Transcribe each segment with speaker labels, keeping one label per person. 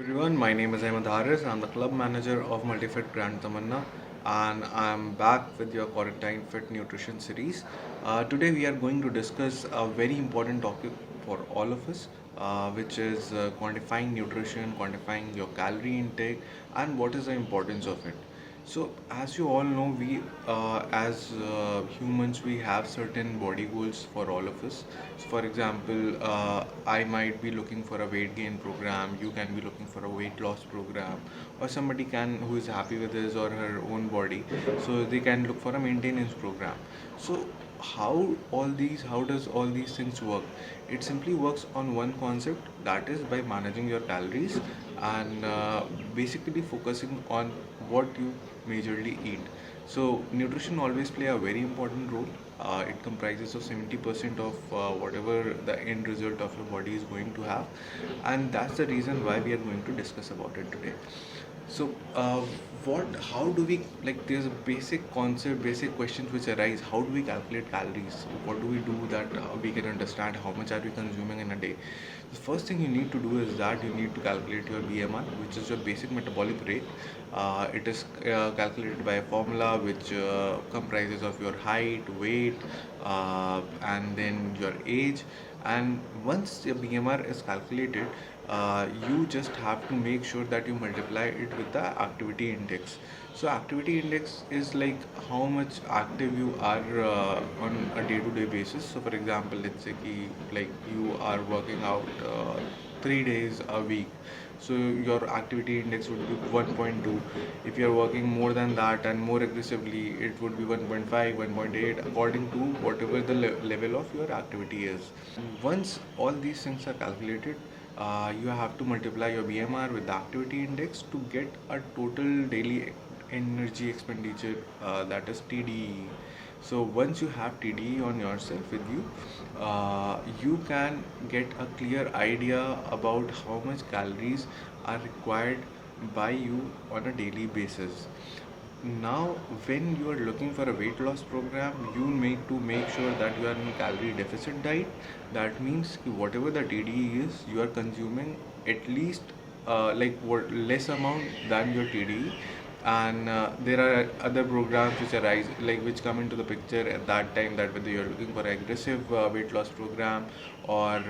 Speaker 1: Everyone, my name is Ahmed Haris. I'm the club manager of Multifit Grand Tamanna, and I'm back with your Quarantine Fit Nutrition series. Today, we are going to discuss a very important topic for all of us, which is quantifying nutrition, quantifying your calorie intake, and what is the importance of it. So, as you all know, we as humans we have certain body goals for all of us. So, for example, I might be looking for a weight gain program. You can be looking for a weight loss program, or somebody can who is happy with his or her own body, so they can look for a maintenance program. So, how does all these things work? It simply works on one concept, that is by managing your calories and basically focusing on what you majorly eat. So nutrition always play a very important role. It comprises of 70% of whatever the end result of your body is going to have, and that's the reason why we are going to discuss about it today. So, how do we, like, there's a basic concept, basic questions which arise. How do we calculate calories? What do we do that we can understand how much are we consuming in a day? The first thing you need to do is that you need to calculate your BMR, which is your basic metabolic rate. It is calculated by a formula which comprises of your height, weight, and then your age. And once your BMR is calculated, you just have to make sure that you multiply it with the activity index. So activity index is like how much active you are on a day-to-day basis. So for example, let's say ki, like you are working out 3 days a week, so your activity index would be 1.2. If you are working more than that and more aggressively, it would be 1.5, 1.8, according to whatever the level of your activity is. Once all these things are calculated, you have to multiply your BMR with the activity index to get a total daily energy expenditure, that is TDE. So once you have TDE on yourself with you, you can get a clear idea about how much calories are required by you on a daily basis. Now, when you are looking for a weight loss program, you need to make sure that you are in a calorie deficit diet. That means ki whatever the TDE is, you are consuming at least like what less amount than your TDE. And there are other programs which arise, like which come into the picture at that time, that whether you are looking for an aggressive weight loss program, or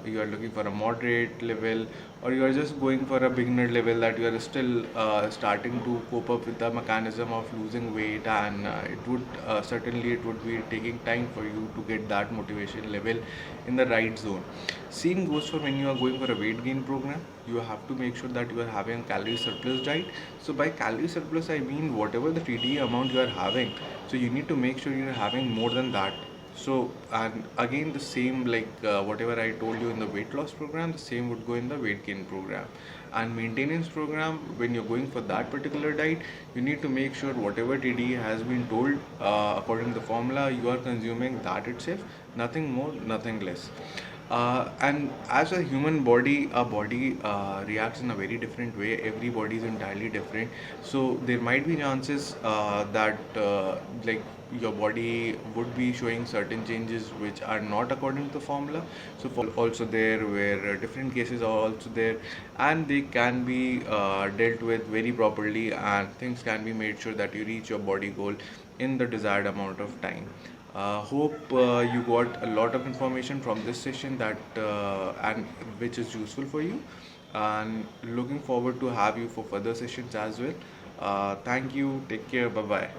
Speaker 1: you are looking for a moderate level, or you are just going for a beginner level, that you are still starting to cope up with the mechanism of losing weight, and it would certainly it would be taking time for you to get that motivation level in the right zone. Same goes for when you are going for a weight gain program. You have to make sure that you are having a calorie surplus diet. So by calorie surplus, I mean whatever the TDE amount you are having, so you need to make sure you are having more than that. So, and again, the same, like whatever I told you in the weight loss program, the same would go in the weight gain program. And maintenance program, when you're going for that particular diet, you need to make sure whatever TDE has been told according to the formula, you are consuming that itself, nothing more, nothing less. And as a human body, our body reacts in a very different way. Every body is entirely different. So there might be chances that like your body would be showing certain changes which are not according to the formula. So for also there where different cases are also there, and they can be dealt with very properly, and things can be made sure that you reach your body goal in the desired amount of time. Hope you got a lot of information from this session that and which is useful for you, and looking forward to have you for further sessions as well. Thank you. Take care. Bye bye.